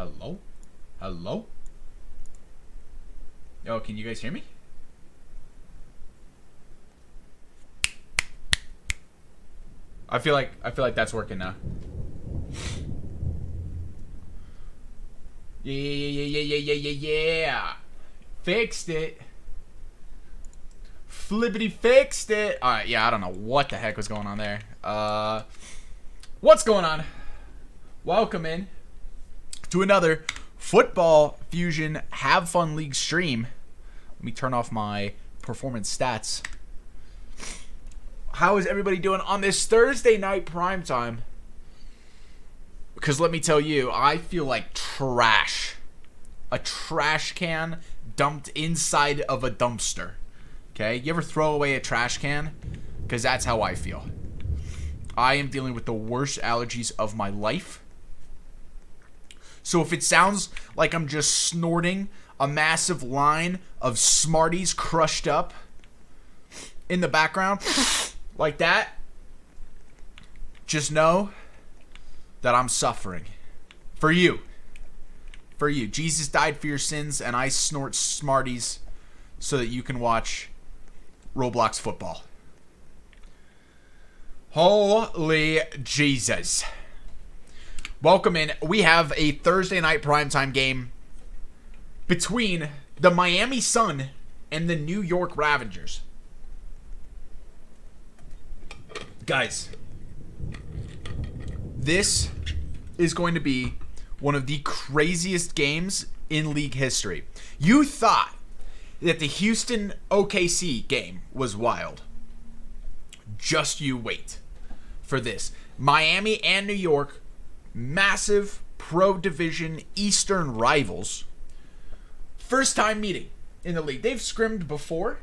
Hello? Hello? Oh, can you guys hear me? I feel like that's working now. Yeah. Fixed it. Flippity fixed it. Alright, yeah, I don't know what the heck was going on there. What's going on? Welcome in to another Football Fusion Have Fun League stream. Let me turn off my performance stats. How is everybody doing on this Thursday night primetime? Because let me tell you, I feel like trash. A trash can dumped inside of a dumpster. Okay? You ever throw away a trash can? Because that's how I feel. I am dealing with the worst allergies of my life. So if it sounds like I'm just snorting a massive line of Smarties crushed up in the background, like that, just know that I'm suffering. For you. For you. Jesus died for your sins, and I snort Smarties so that you can watch Roblox football. Holy Jesus. Welcome in. We have a Thursday night primetime game between the Miami Sun and the New York RAVENGERS. Guys, this is going to be one of the craziest games in league history. You thought that the Houston OKC game was wild. Just you wait for this. Miami and New York, massive pro division Eastern rivals. First time meeting in the league. They've scrimmed before,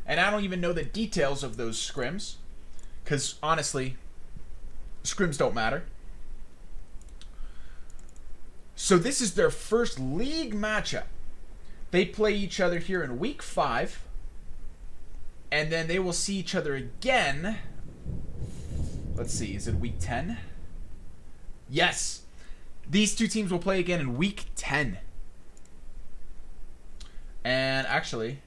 and I don't even know the details of those scrims, because honestly, scrims don't matter. So this is their first league matchup. They play each other here in week 5, and then they will see each other again. Let's see, is it week 10? Yes. These two teams will play again in week 10. And actually,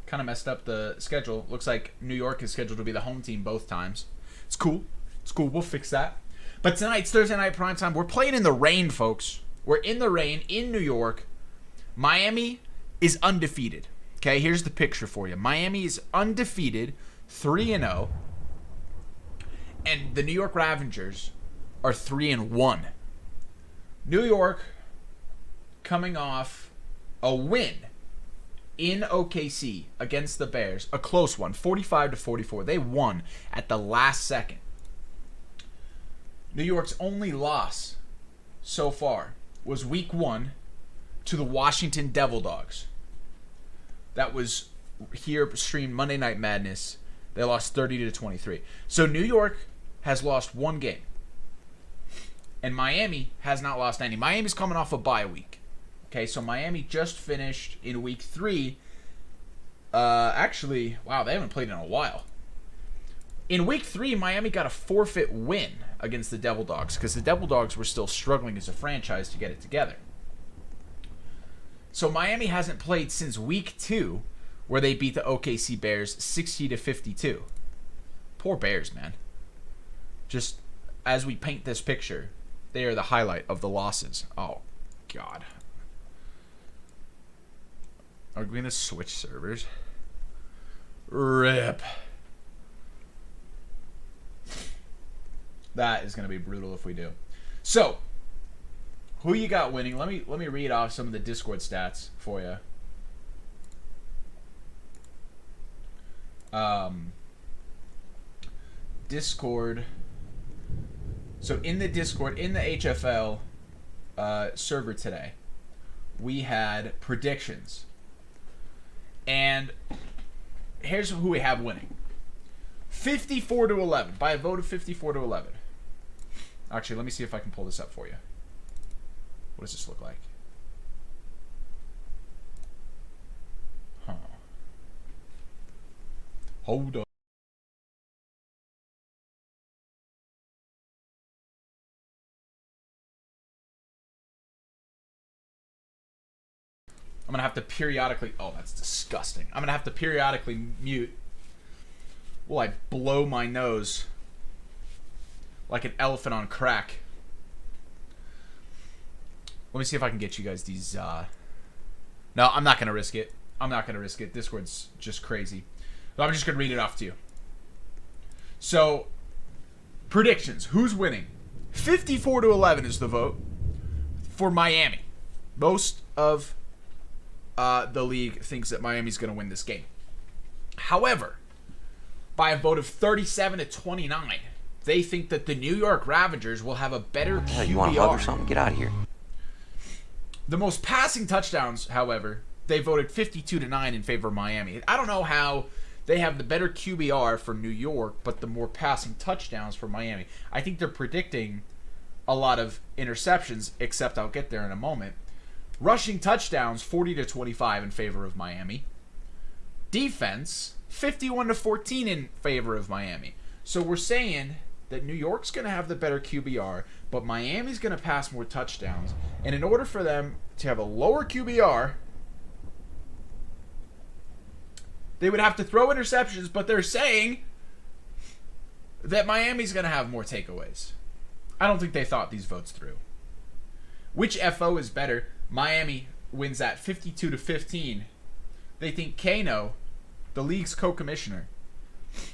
kind of messed up the schedule. Looks like New York is scheduled to be the home team both times. It's cool. It's cool. We'll fix that. But tonight's Thursday night primetime. We're playing in the rain, folks. We're in the rain in New York. Miami is undefeated. Okay, here's the picture for you. Miami is undefeated, 3-0. And the New York RAVENGERS are 3-1. New York coming off a win in OKC against the Bears, a close one, 45-44. They won at the last second. New York's only loss so far was week 1 to the Washington Devil Dogs. That was here streamed Monday Night Madness. They lost 30-23. So New York has lost one game. And Miami has not lost any. Miami's coming off a bye week. Okay, so Miami just finished in week 3. Actually, wow, they haven't played in a while. In week 3, Miami got a forfeit win against the Devil Dogs because the Devil Dogs were still struggling as a franchise to get it together. So Miami hasn't played since week 2, where they beat the OKC Bears 60-52. Poor Bears, man. Just as we paint this picture, they are the highlight of the losses. Oh, God. Are we going to switch servers? RIP. That is going to be brutal if we do. So, who you got winning? Let me read off some of the Discord stats for you. Discord. So in the Discord, in the HFL server today, we had predictions. And here's who we have winning. 54-11. By a vote of 54-11. Actually, let me see if I can pull this up for you. What does this look like? Huh. Hold up. I'm going to have to periodically... Oh, that's disgusting. I'm going to have to periodically mute while I blow my nose like an elephant on crack. Let me see if I can get you guys these... No, I'm not going to risk it. I'm not going to risk it. Discord's just crazy. So I'm just going to read it off to you. So, predictions. Who's winning? 54-11 is the vote for Miami. Most of the league thinks that Miami's going to win this game. However, by a vote of 37-29, they think that the New York Ravengers will have a better QBR. You want a hug or something? Get out of here. The most passing touchdowns, however, they voted 52-9 in favor of Miami. I don't know how they have the better QBR for New York, but the more passing touchdowns for Miami. I think they're predicting a lot of interceptions, except I'll get there in a moment. Rushing touchdowns, 40-25 in favor of Miami. Defense, 51-14 in favor of Miami. So we're saying that New York's going to have the better QBR, but Miami's going to pass more touchdowns. And in order for them to have a lower QBR, they would have to throw interceptions, but they're saying that Miami's going to have more takeaways. I don't think they thought these votes through. Which FO is better? Miami wins at 52-15. They think Kano, the league's co-commissioner,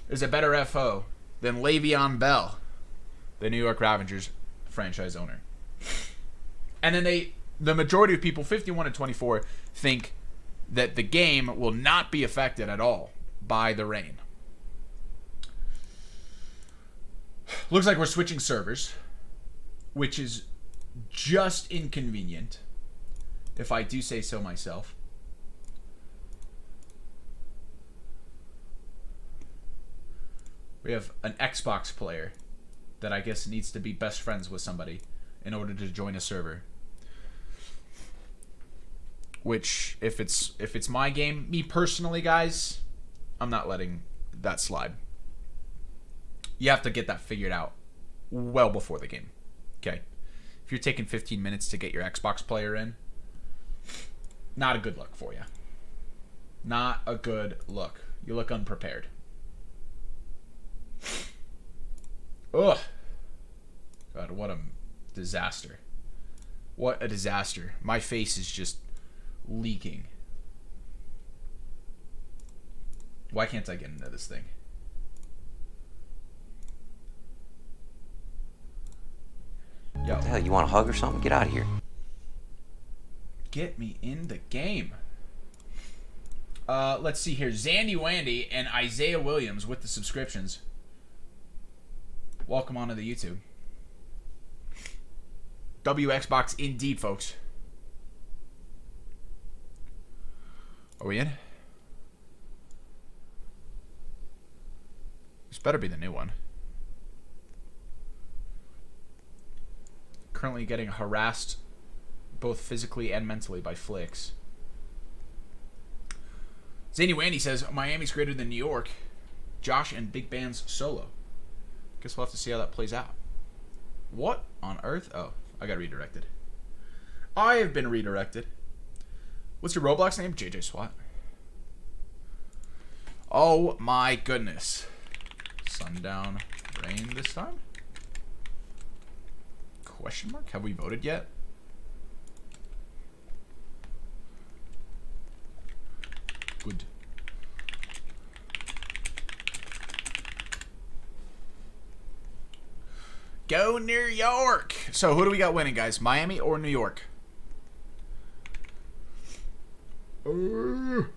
is a better FO than Le'Veon Bell, the New York Ravengers franchise owner. And then the majority of people, 51-24, think that the game will not be affected at all by the rain. Looks like we're switching servers, which is just inconvenient, if I do say so myself. We have an Xbox player that I guess needs to be best friends with somebody in order to join a server. Which, if it's my game, me personally, guys, I'm not letting that slide. You have to get that figured out well before the game. Okay? If you're taking 15 minutes to get your Xbox player in, not a good look for you. Not a good look. You look unprepared. Ugh. God, what a disaster. What a disaster. My face is just leaking. Why can't I get into this thing? Yo. What the hell, you want a hug or something? Get out of here. Get me in the game. Let's see here. Zandy Wandy and Isaiah Williams with the subscriptions. Welcome onto the YouTube. WXbox indeed, folks. Are we in? This better be the new one. Currently getting harassed both physically and mentally by Flicks. Zany Wandy says Miami's greater than New York. Josh and Big Band's solo. Guess we'll have to see how that plays out. What on earth? Oh, I got redirected. I have been redirected. What's your Roblox name? JJ SWAT. Oh my goodness. Sundown rain this time? Question mark? Have we voted yet? Good. Go New York! So who do we got winning, guys? Miami or New York? New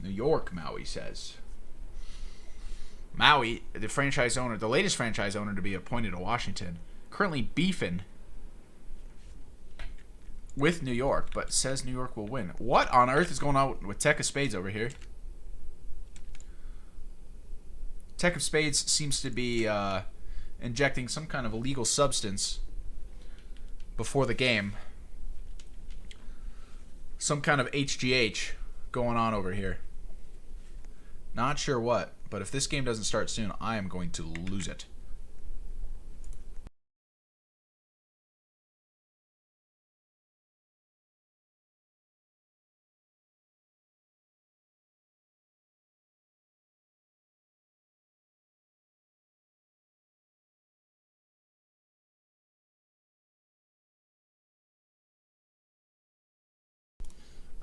York, Maui says. Maui, the franchise owner, the latest franchise owner to be appointed to Washington, currently beefing with New York, but says New York will win. What on earth is going on with Tech of Spades over here? Tech of Spades seems to be injecting some kind of illegal substance before the game. Some kind of HGH going on over here. Not sure what, but if this game doesn't start soon, I am going to lose it.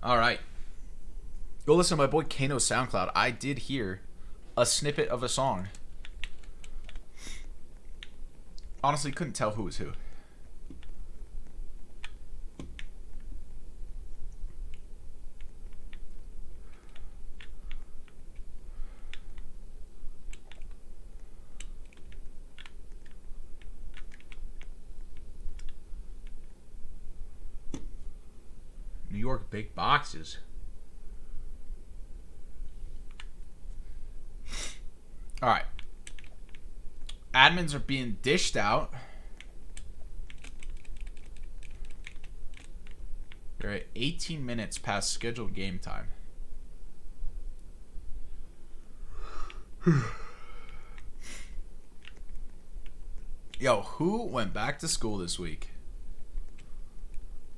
All right. Go listen to my boy Kano's SoundCloud. I did hear a snippet of a song. Honestly, couldn't tell who was who. New York big boxes. All right. Admins are being dished out. You're at 18 minutes past scheduled game time. Yo, who went back to school this week?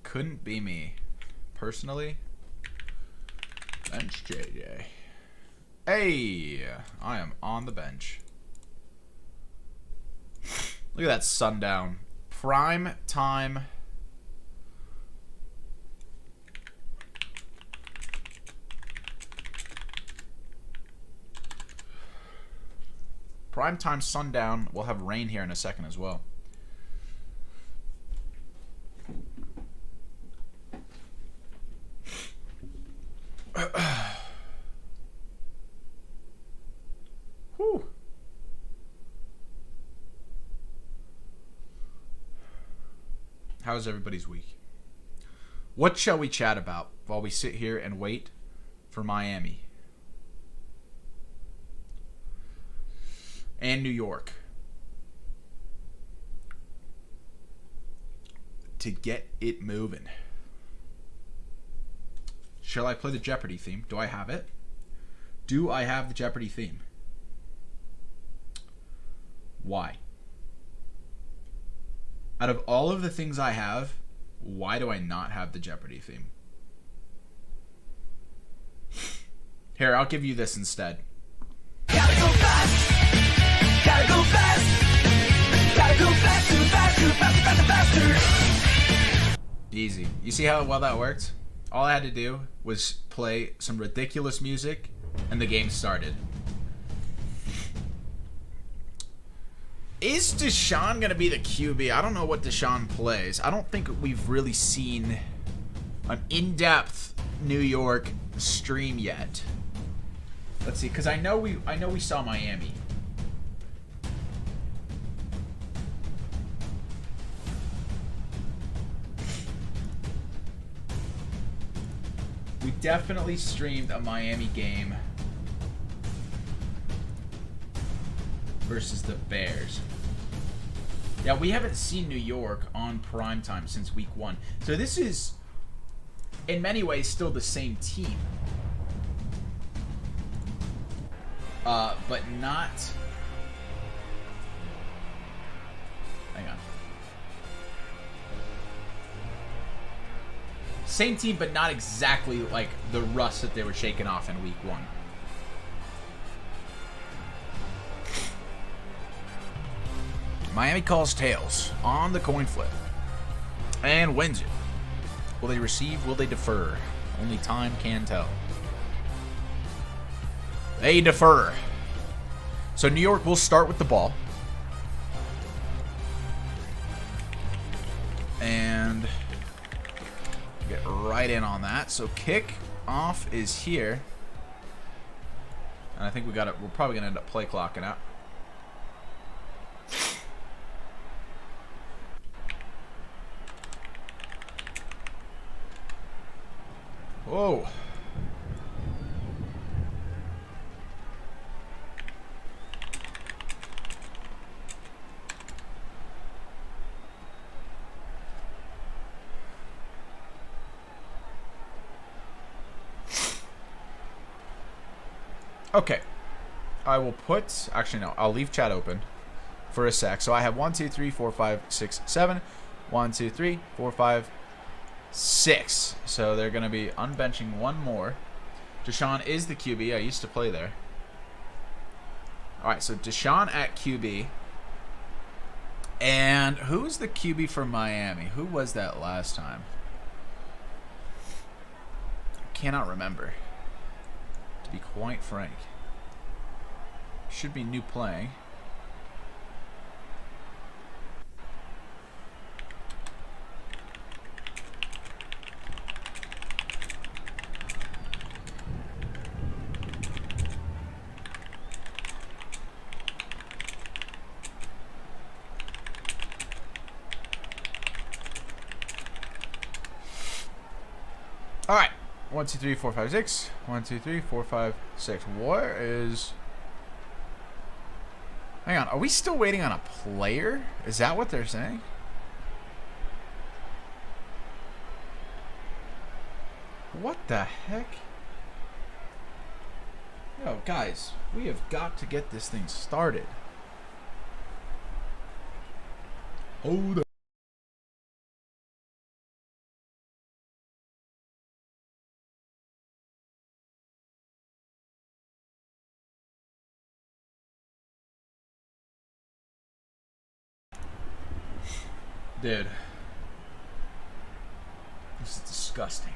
Couldn't be me. Personally, bench JJ. Hey, I am on the bench. Look at that sundown. Prime time. Prime time sundown. We'll have rain here in a second as well. Whew. How's everybody's week? What shall we chat about while we sit here and wait for Miami and New York to get it moving? Shall I play the Jeopardy theme? Do I have it? Do I have the Jeopardy theme? Why? Out of all of the things I have, why do I not have the Jeopardy theme? Here, I'll give you this instead. Gotta go fast. Gotta go fast. Gotta go faster, faster, faster, faster, faster. Easy. You see how well that worked? All I had to do was play some ridiculous music, and the game started. Is Deshaun going to be the QB? I don't know what Deshaun plays. I don't think we've really seen an in-depth New York stream yet. Let's see, because I know we saw Miami. We definitely streamed a Miami game versus the Bears. Yeah, we haven't seen New York on primetime since week 1. So this is, in many ways, still the same team. But not... Hang on. Same team, but not exactly like the rust that they were shaking off in week 1. Miami calls tails on the coin flip and wins it. Will they receive? Will they defer? Only time can tell. They defer. So New York will start with the ball. And get right in on that. So kick off is here. And I think we're probably gonna end up play clocking out. Whoa. Okay. I will put... Actually, no. I'll leave chat open for a sec. So I have 1, 2, 3, 4, 5, 6, 7. 1, 2, 3, 4, 5, 6. So they're going to be unbenching one more. Deshaun is the QB. I used to play there. All right, so Deshaun at QB. And who's the QB for Miami? Who was that last time? cannot remember, to be quite frank. Should be new playing. All right, 1, 2, 3, 4, 5, 6. 1, 2, 3, 4, 5, 6. Where is? Hang on, are we still waiting on a player? Is that what they're saying? What the heck? Yo, guys, we have got to get this thing started. Hold up. Dude, this is disgusting.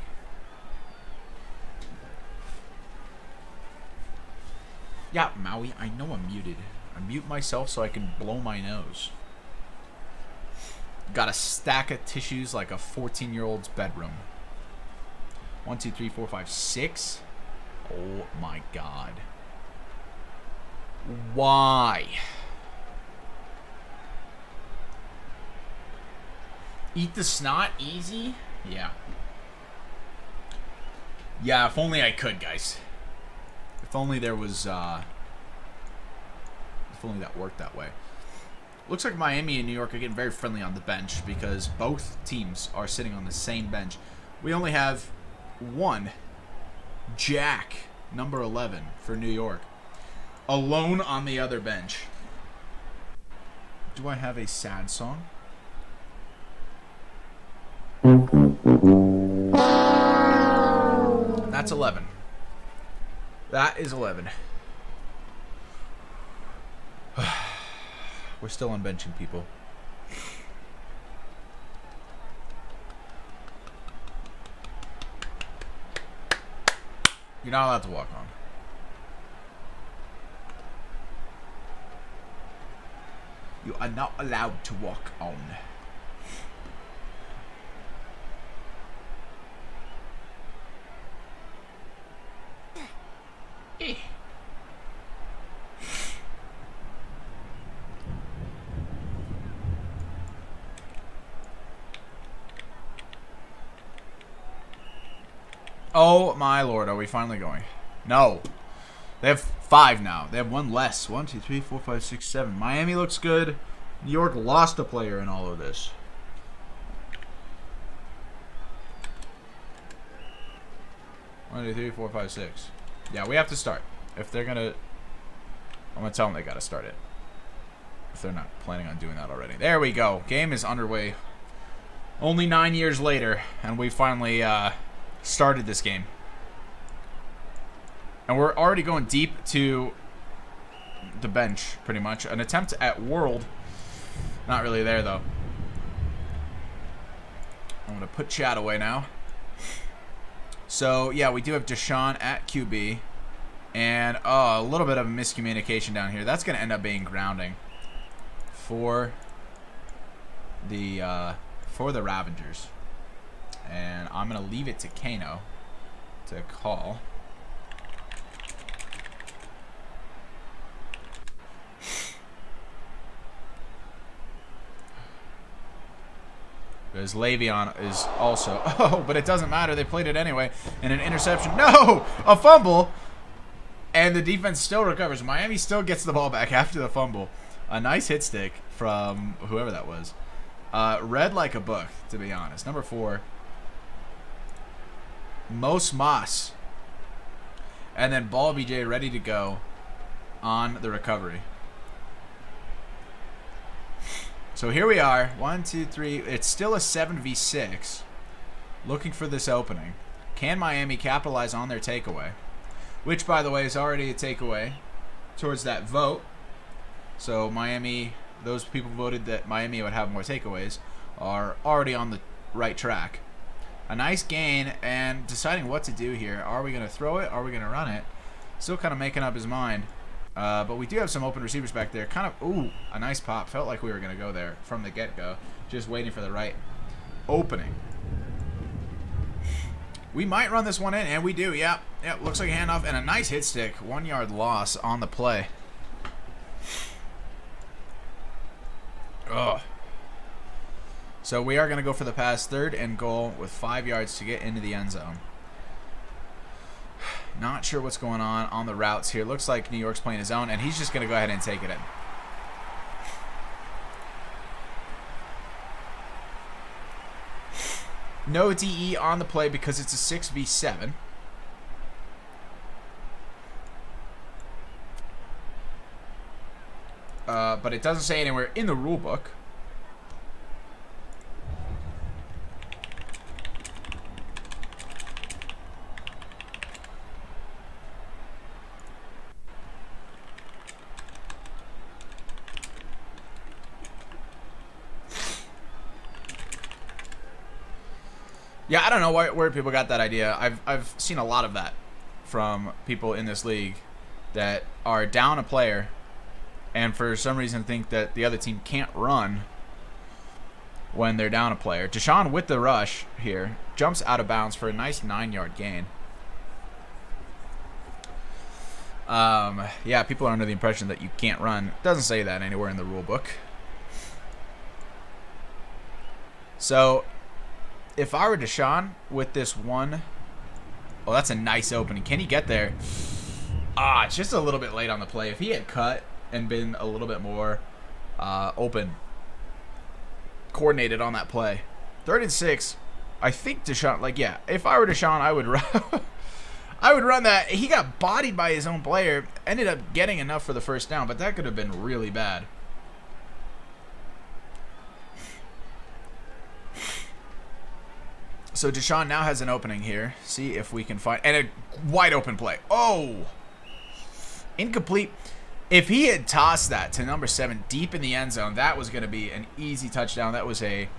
Yeah, Maui, I know I'm muted. I mute myself so I can blow my nose. Got a stack of tissues like a 14-year-old's bedroom. 1, 2, 3, 4, 5, 6. Oh my god. Why? Eat the snot easy? Yeah. Yeah, if only I could, guys. If only there was, if only that worked that way. Looks like Miami and New York are getting very friendly on the bench because both teams are sitting on the same bench. We only have one Jack, number 11, for New York, alone on the other bench. Do I have a sad song? That's 11. That is 11. We're still unbenching people. You're not allowed to walk on. You are not allowed to walk on. Oh my lord, are we finally going? No. They have 5 now. They have 1 less. 1, 2, 3, 4, 5, 6, 7. Miami looks good. New York lost a player in all of this. One, 2, 3, 4, 5, 6. Yeah, we have to start. If they're gonna, I'm gonna tell them they gotta start it. If they're not planning on doing that already. There we go. Game is underway. Only 9 years later, and we finally started this game. And we're already going deep to the bench, pretty much. An attempt at World. Not really there, though. I'm going to put chat away now. So, yeah, we do have Deshaun at QB. And a little bit of miscommunication down here. That's going to end up being grounding for the Ravengers. And I'm going to leave it to Kano to call. Because Le'Veon is also... Oh, but it doesn't matter. They played it anyway. And an interception. No! A fumble! And the defense still recovers. Miami still gets the ball back after the fumble. A nice hit stick from whoever that was. Read like a book, to be honest. Number 4. Mos Moss. And then Ball BJ ready to go on the recovery. So here we are. 1, 2, 3. It's still a 7v6. Looking for this opening. Can Miami capitalize on their takeaway? Which, by the way, is already a takeaway towards that vote. So Miami, those people voted that Miami would have more takeaways, are already on the right track. A nice gain, and deciding what to do here. Are we going to throw it? Are we going to run it? Still kind of making up his mind. But we do have some open receivers back there. Kind of, ooh, a nice pop. Felt like we were going to go there from the get-go. Just waiting for the right opening. We might run this one in, and we do. Yep, looks like a handoff and a nice hit stick. 1 yard loss on the play. Ugh. So we are going to go for the pass, 3rd and goal with 5 yards to get into the end zone. Not sure what's going on the routes here. Looks like New York's playing his own, and he's just going to go ahead and take it in. No DE on the play because it's a 6v7. But it doesn't say anywhere in the rule book. Yeah, I don't know where people got that idea. I've seen a lot of that from people in this league that are down a player and for some reason think that the other team can't run when they're down a player. Deshaun with the rush here jumps out of bounds for a nice 9-yard gain. Yeah, people are under the impression that you can't run. It doesn't say that anywhere in the rule book. So if I were Deshaun with this one, oh, that's a nice opening. Can he get there? It's just a little bit late on the play. If he had cut and been a little bit more open, coordinated on that play. 3rd and 6. I think Deshaun, like, yeah, if I were Deshaun, I would run. I would run that. He got bodied by his own player. Ended up getting enough for the first down, but that could have been really bad. So Deshaun now has an opening here. See if we can find... And a wide open play. Oh! Incomplete. If he had tossed that to number 7 deep in the end zone, that was going to be an easy touchdown. That was a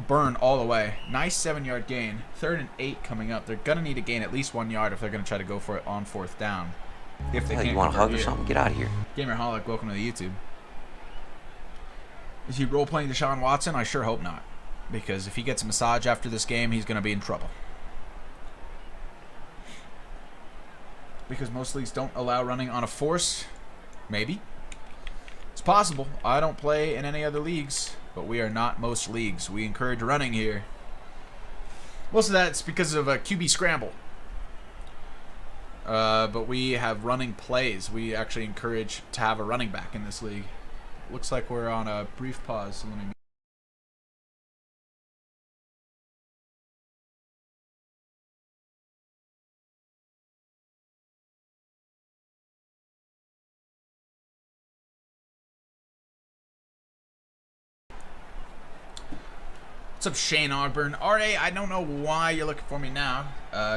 burn all the way. Nice 7-yard gain. 3rd and 8 coming up. They're going to need to gain at least 1 yard if they're going to try to go for it on 4th down. If they can't. You want a hug or something? Get out of here. Gamerholic, welcome to the YouTube. Is he role-playing Deshaun Watson? I sure hope not. Because if he gets a massage after this game, he's going to be in trouble. Because most leagues don't allow running on a force. Maybe. It's possible. I don't play in any other leagues, but we are not most leagues. We encourage running here. Most of that's because of a QB scramble. But we have running plays. We actually encourage to have a running back in this league. Looks like we're on a brief pause. So let me... What's up, Shane Ogburn? RA, I don't know why you're looking for me now.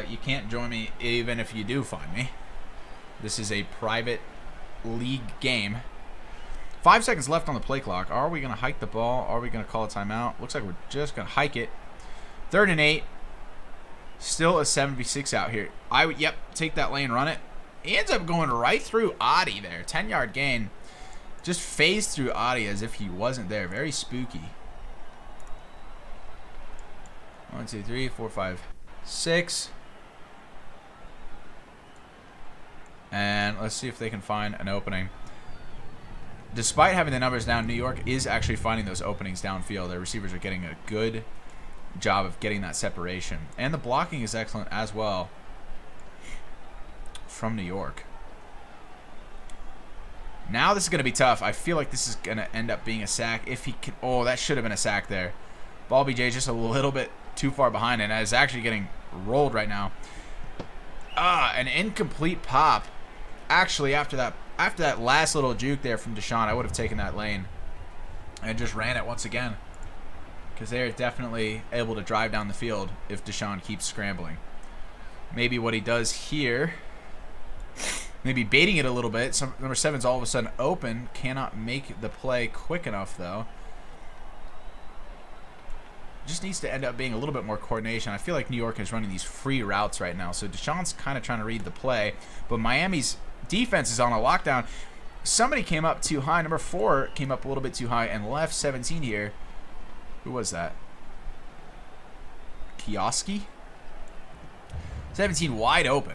You can't join me even if you do find me. This is a private league game. 5 seconds left on the play clock. Are we going to hike the ball? Are we going to call a timeout? Looks like we're just going to hike it. 3rd and 8. Still a 7v6 out here. I would, yep, take that lane, run it. He ends up going right through Adi there. 10-yard gain. Just phased through Adi as if he wasn't there. Very spooky. 1, 2, 3, 4, 5, 6. And let's see if they can find an opening. Despite having the numbers down, New York is actually finding those openings downfield. Their receivers are getting a good job of getting that separation. And the blocking is excellent as well from New York. Now this is going to be tough. I feel like this is going to end up being a sack. If he can... Oh, that should have been a sack there. Ball BJ just a little bit too far behind and is actually getting rolled right now. An incomplete pop. Actually, after that last little juke there from Deshaun, I would have taken that lane and just ran it once again. Because they're definitely able to drive down the field if Deshaun keeps scrambling. Maybe what he does here, maybe baiting it a little bit. Number 7's all of a sudden open. Cannot make the play quick enough, though. just needs to end up being a little bit more coordination. I feel like New York is running these free routes right now, so Deshaun's kind of trying to read the play, but Miami's defense is on a lockdown. Somebody came up too high. Number 4 came up a little bit too high and left 17 here. Who was that? Kioski? 17 wide open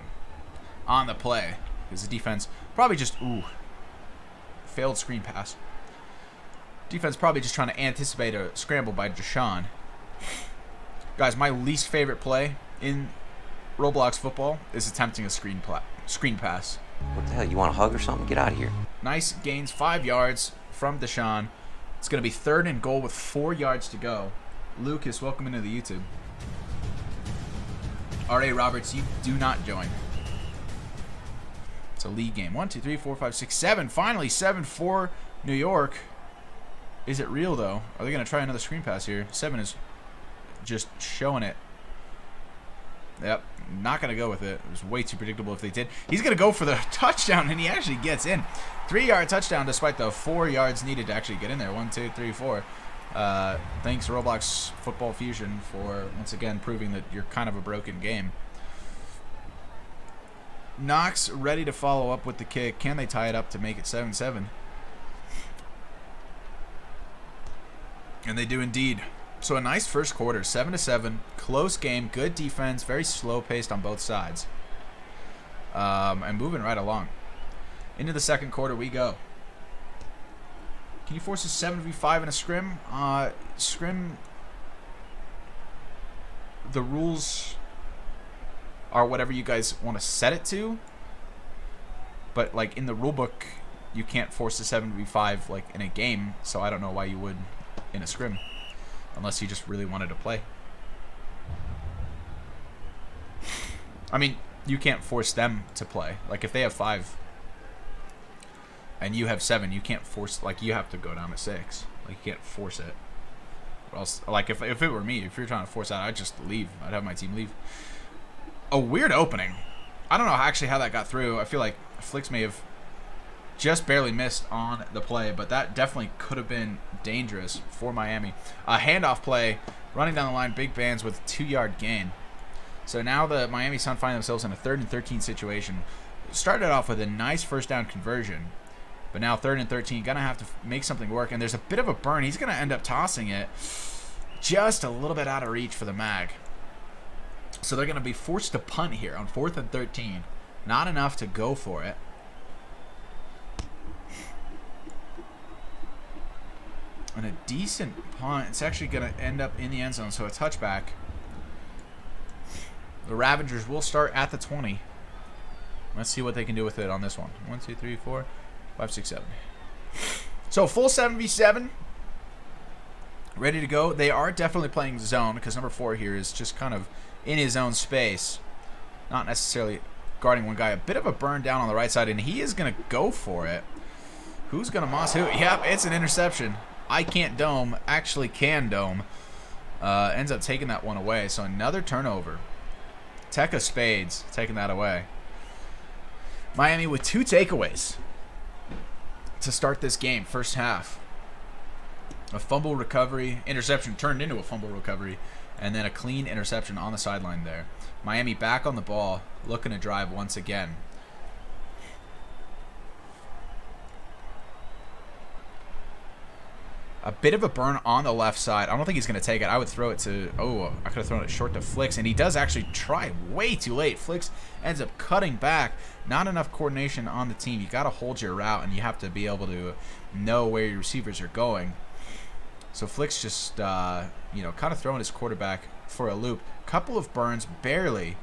on the play because the defense probably just, failed screen pass. Defense probably just trying to anticipate a scramble by Deshaun. Guys, my least favorite play in Roblox football is attempting a screen pass. What the hell? You want a hug or something? Get out of here. Nice gains, 5 yards from Deshaun. It's going to be 3rd and goal with 4 yards to go. Lucas, welcome into the YouTube. R.A. Roberts, you do not join. It's a league game. 1, 2, 3, 4, 5, 6, 7. Finally, 7 for New York. Is it real, though? Are they going to try another screen pass here? 7 is just showing it. Yep, not going to go with it. It was way too predictable if they did. He's going to go for the touchdown, and he actually gets in. 3-yard touchdown despite the 4 yards needed to actually get in there. 1, 2, 3, 4. Thanks, Roblox Football Fusion, for once again proving that you're kind of a broken game. Knox ready to follow up with the kick. Can they tie it up to make it 7-7? And they do indeed. So a nice first quarter, 7-7, close game, good defense, very slow paced on both sides, and moving right along. Into the second quarter we go. Can you force a 7v5 in a scrim? Scrim. The rules are whatever you guys want to set it to, but like in the rule book, you can't force a 7v5 like in a game. So I don't know why you would in a scrim. Unless you just really wanted to play. I mean, you can't force them to play. Like, if they have 5 and you have 7, you can't force... Like, you have to go down to 6. Like, you can't force it. Or else, like, if it were me, if you're trying to force that, I'd just leave. I'd have my team leave. A weird opening. I don't know actually how that got through. I feel like Flicks may have just barely missed on the play, but that definitely could have been dangerous for Miami. A handoff play, running down the line, big bands with a 2-yard gain. So now the Miami Sun find themselves in a 3rd and 13 situation. Started off with a nice first down conversion, but now 3rd and 13, gonna have to make something work, and there's a bit of a burn. He's gonna end up tossing it just a little bit out of reach for the mag. So they're gonna be forced to punt here on 4th and 13. Not enough to go for it. And a decent punt. It's actually going to end up in the end zone, so a touchback. The Ravengers will start at the 20. Let's see what they can do with it on this one. 1, 2, 3, 4, 5, 6, 7. So full 7v7. Ready to go. They are definitely playing zone because number 4 here is just kind of in his own space. Not necessarily guarding one guy. A bit of a burn down on the right side, and he is going to go for it. Who's going to moss who? Yep, it's an interception. I can't dome, actually can dome. Ends up taking that one away. So another turnover. Tech of Spades taking that away. Miami with 2 takeaways to start this game, first half. A fumble recovery, interception turned into a fumble recovery, and then a clean interception on the sideline there. Miami back on the ball, looking to drive once again. A bit of a burn on the left side. I don't think he's going to take it. I would throw it to... Oh, I could have thrown it short to Flicks. And he does actually try way too late. Flicks ends up cutting back. Not enough coordination on the team. You got to hold your route, and you have to be able to know where your receivers are going. So Flicks just, kind of throwing his quarterback for a loop. Couple of burns, barely,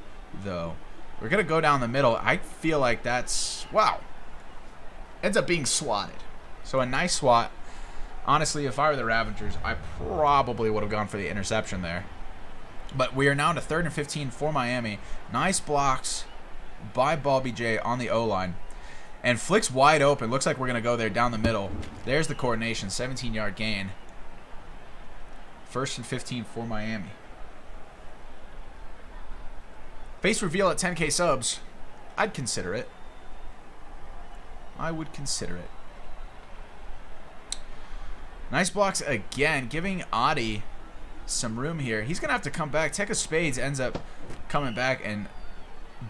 though. We're going to go down the middle. I feel like that's... Wow. Ends up being swatted. So a nice swat. Honestly, if I were the Ravengers, I probably would have gone for the interception there. But we are now to 3rd and 15 for Miami. Nice blocks by Bobby J on the O-line. And Flick's wide open. Looks like we're going to go there down the middle. There's the coordination. 17-yard gain. 1st and 15 for Miami. Base reveal at 10K subs. I'd consider it. I would consider it. Nice blocks again, giving Adi some room here. He's going to have to come back. Tech of Spades ends up coming back and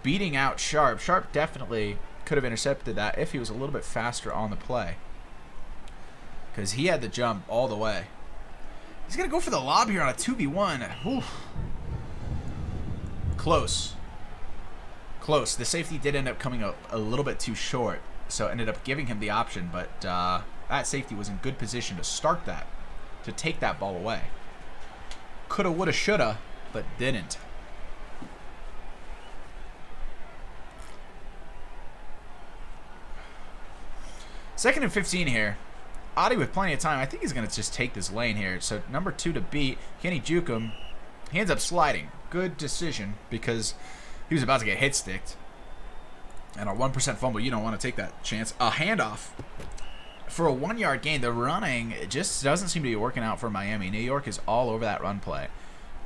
beating out Sharp. Sharp definitely could have intercepted that if he was a little bit faster on the play, because he had the jump all the way. He's going to go for the lob here on a 2v1. Oof. Close. Close. The safety did end up coming a little bit too short, so ended up giving him the option, but that safety was in good position to start that, to take that ball away. Coulda, woulda, shoulda, but didn't. Second and 15 here. Adi with plenty of time. I think he's going to just take this lane here. So number 2 to beat. Can he juke him? He ends up sliding. Good decision, because he was about to get hit sticked. And a 1% fumble, you don't want to take that chance. A handoff for a 1-yard gain. The running just doesn't seem to be working out for Miami. New York is all over that run play.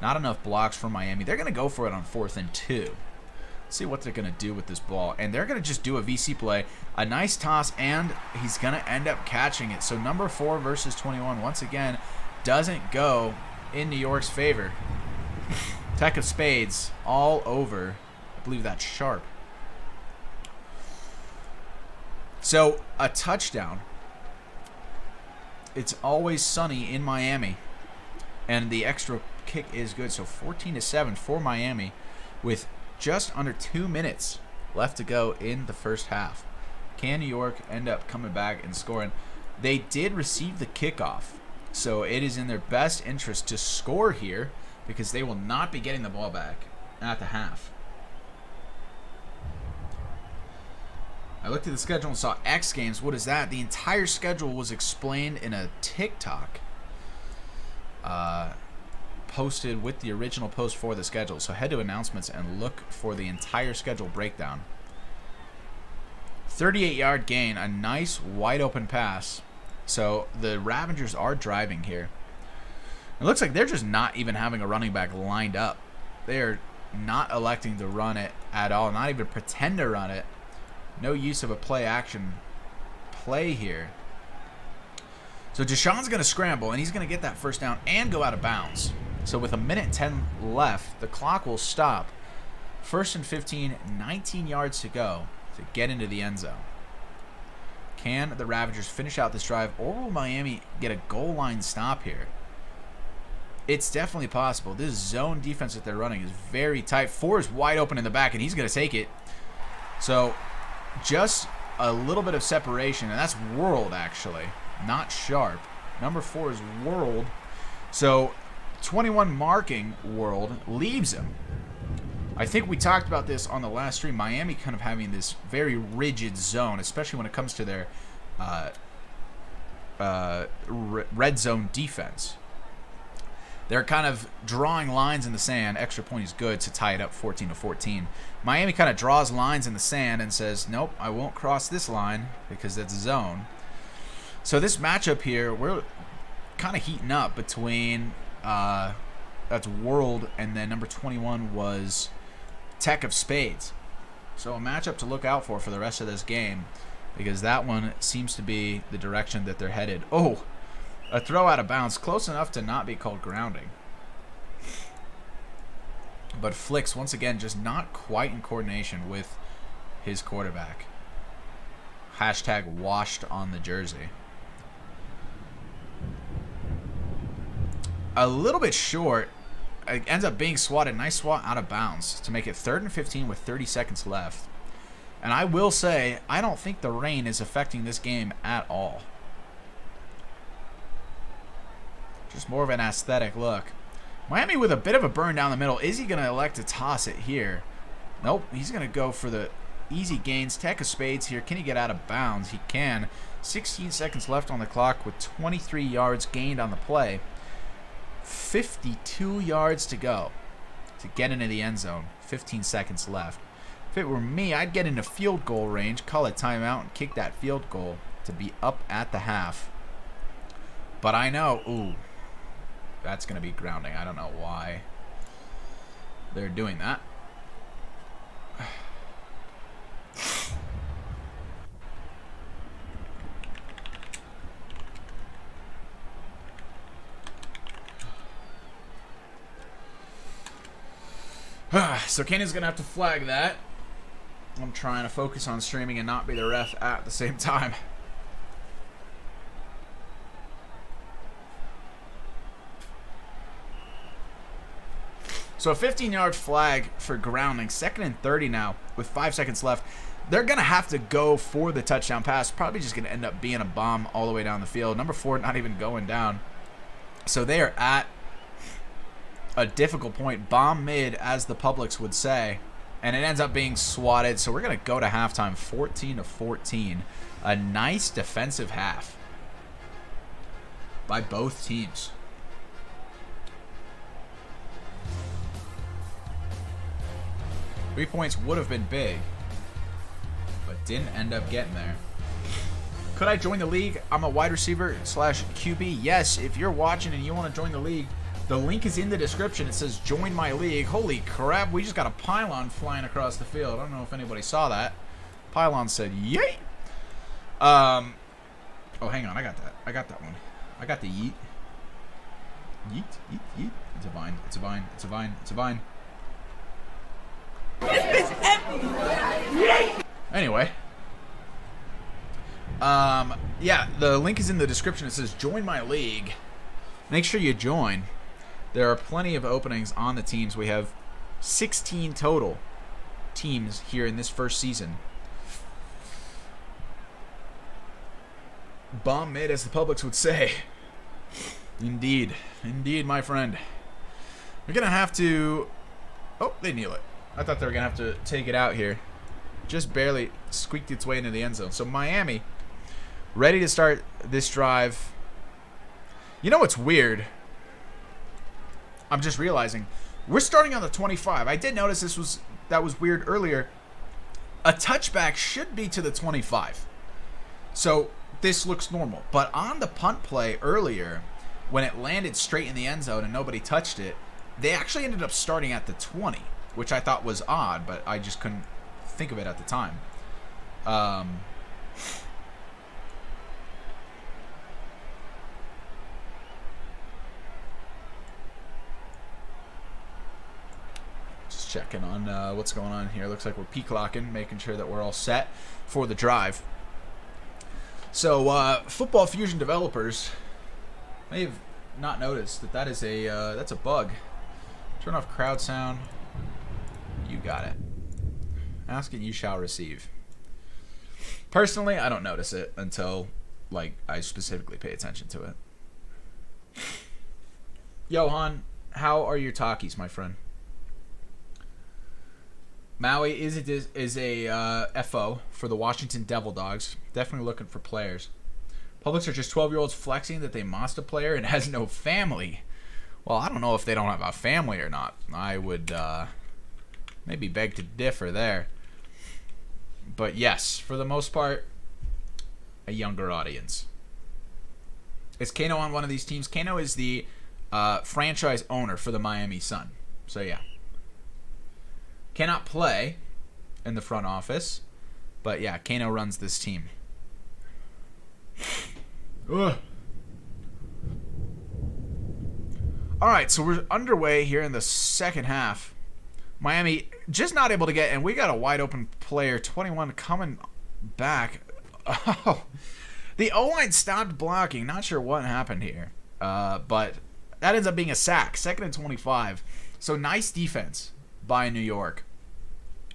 Not enough blocks for Miami. They're going to go for it on 4th and 2. See what they're going to do with this ball. And they're going to just do a VC play. A nice toss, and he's going to end up catching it. So number 4 versus 21, once again, doesn't go in New York's favor. Tech of Spades all over. I believe that's Sharp. So a touchdown. It's always sunny in Miami, and the extra kick is good. So 14-7 for Miami with just under 2 minutes left to go in the first half. Can New York end up coming back and scoring? They did receive the kickoff, so it is in their best interest to score here, because they will not be getting the ball back at the half. I looked at the schedule and saw X Games. What is that? The entire schedule was explained in a TikTok posted with the original post for the schedule. So head to announcements and look for the entire schedule breakdown. 38-yard gain, a nice wide open pass. So the Ravengers are driving here. It looks like they're just not even having a running back lined up. They are not electing to run it at all, not even pretend to run it. No use of a play action play here. So Deshaun's going to scramble, and he's going to get that first down and go out of bounds. So with 1:10 left, the clock will stop. 1st and 15, 19 yards to go to get into the end zone. Can the Ravagers finish out this drive, or will Miami get a goal line stop here? It's definitely possible. This zone defense that they're running is very tight. 4 is wide open in the back, and he's going to take it. So just a little bit of separation, and that's World, actually, not Sharp. Number 4 is World. So 21 marking World leaves him. I think we talked about this on the last stream. Miami kind of having this very rigid zone, especially when it comes to their red zone defense. They're kind of drawing lines in the sand. Extra point is good to tie it up 14-14. Miami kind of draws lines in the sand and says, nope, I won't cross this line because that's zone. So this matchup here, we're kind of heating up between that's World, and then number 21 was Tech of Spades. So a matchup to look out for the rest of this game, because that one seems to be the direction that they're headed. Oh, a throw out of bounds, close enough to not be called grounding. But Flicks, once again, just not quite in coordination with his quarterback. Hashtag washed on the jersey. A little bit short. It ends up being swatted. Nice swat out of bounds to make it 3rd and 15 with 30 seconds left. And I will say, I don't think the rain is affecting this game at all. Just more of an aesthetic look. Miami with a bit of a burn down the middle. Is he going to elect to toss it here? Nope. He's going to go for the easy gains. Tech of Spades here. Can he get out of bounds? He can. 16 seconds left on the clock with 23 yards gained on the play. 52 yards to go to get into the end zone. 15 seconds left. If it were me, I'd get into field goal range, call a timeout, and kick that field goal to be up at the half. But I know, ooh, that's going to be grounding. I don't know why they're doing that. So Kenny's going to have to flag that. I'm trying to focus on streaming and not be the ref at the same time. So a 15-yard flag for grounding. 2nd and 30 now with 5 seconds left. They're going to have to go for the touchdown pass. Probably just going to end up being a bomb all the way down the field. Number 4 not even going down. So they are at a difficult point. Bomb mid, as the Publix would say. And it ends up being swatted. So we're going to go to halftime 14-14. A nice defensive half by both teams. Three points would have been big, but didn't end up getting there. Could I join the league? I'm a wide receiver / QB. Yes, if you're watching and you want to join the league, the link is in the description. It says join my league. Holy crap, we just got a pylon flying across the field. I don't know if anybody saw that. Pylon said, yay! Oh, hang on, I got that. I got that one. I got the yeet. Yeet, yeet, yeet. It's a vine. It's a vine. It's a vine. It's a vine. Anyway. Yeah, the link is in the description. It says join my league. Make sure you join. There are plenty of openings on the teams. We have 16 total teams here in this first season. Bomb mid, as the Publix would say. Indeed. Indeed, my friend. We're going to have to... Oh, they kneel it. I thought they were going to have to take it out here. Just barely squeaked its way into the end zone. So Miami, ready to start this drive. You know what's weird? I'm just realizing. We're starting on the 25. I did notice that was weird earlier. A touchback should be to the 25. So this looks normal. But on the punt play earlier, when it landed straight in the end zone and nobody touched it, they actually ended up starting at the 20. Which I thought was odd, but I just couldn't think of it at the time. Just checking on what's going on here. Looks like we're peacocking, making sure that we're all set for the drive. So, Football Fusion developers may have not noticed that that's a bug. Turn off crowd sound. You got it. Ask and you shall receive. Personally, I don't notice it until, like, I specifically pay attention to it. Johan, how are your Takis, my friend? Maui is a FO for the Washington Devil Dogs. Definitely looking for players. Publix are just 12-year-olds flexing that they Mazda player and has no family. Well, I don't know if they don't have a family or not. I would... maybe beg to differ there. But yes, for the most part, a younger audience. Is Kano on one of these teams? Kano is the franchise owner for the Miami Sun. So yeah. Cannot play in the front office. But yeah, Kano runs this team. Ugh. Alright, so we're underway here in the second half. Miami just not able to get, and we got a wide open player, 21 coming back. Oh, the O-line stopped blocking. Not sure what happened here, but that ends up being a sack. 2nd and 25. So nice defense by New York,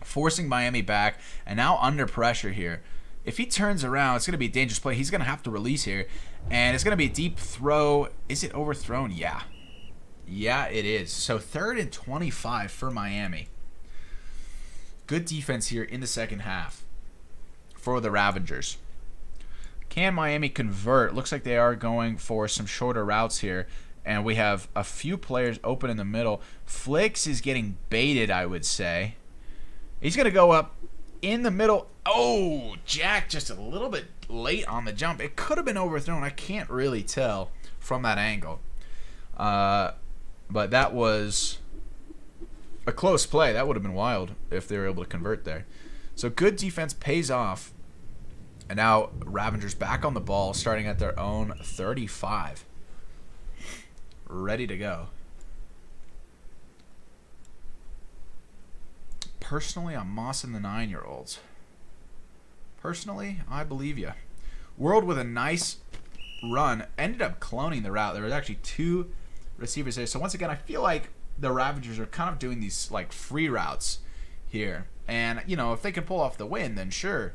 forcing Miami back, and now under pressure here. If he turns around, it's going to be a dangerous play. He's going to have to release here, and it's going to be a deep throw. Is it overthrown? Yeah. Yeah, it is. So 3rd and 25 for Miami. Good defense here in the second half for the Ravengers. Can Miami convert? Looks like they are going for some shorter routes here. And we have a few players open in the middle. Flicks is getting baited, I would say. He's going to go up in the middle. Oh, Jack just a little bit late on the jump. It could have been overthrown. I can't really tell from that angle. But that was a close play. That would have been wild if they were able to convert there. So good defense pays off. And now Ravengers back on the ball, starting at their own 35. Ready to go. Personally, I'm mossing the 9-year-olds. Personally, I believe you. World with a nice run ended up cloning the route. There was actually 2 receivers there. So once again, I feel like the Ravengers are kind of doing these like free routes here. And, you know, if they can pull off the win, then sure.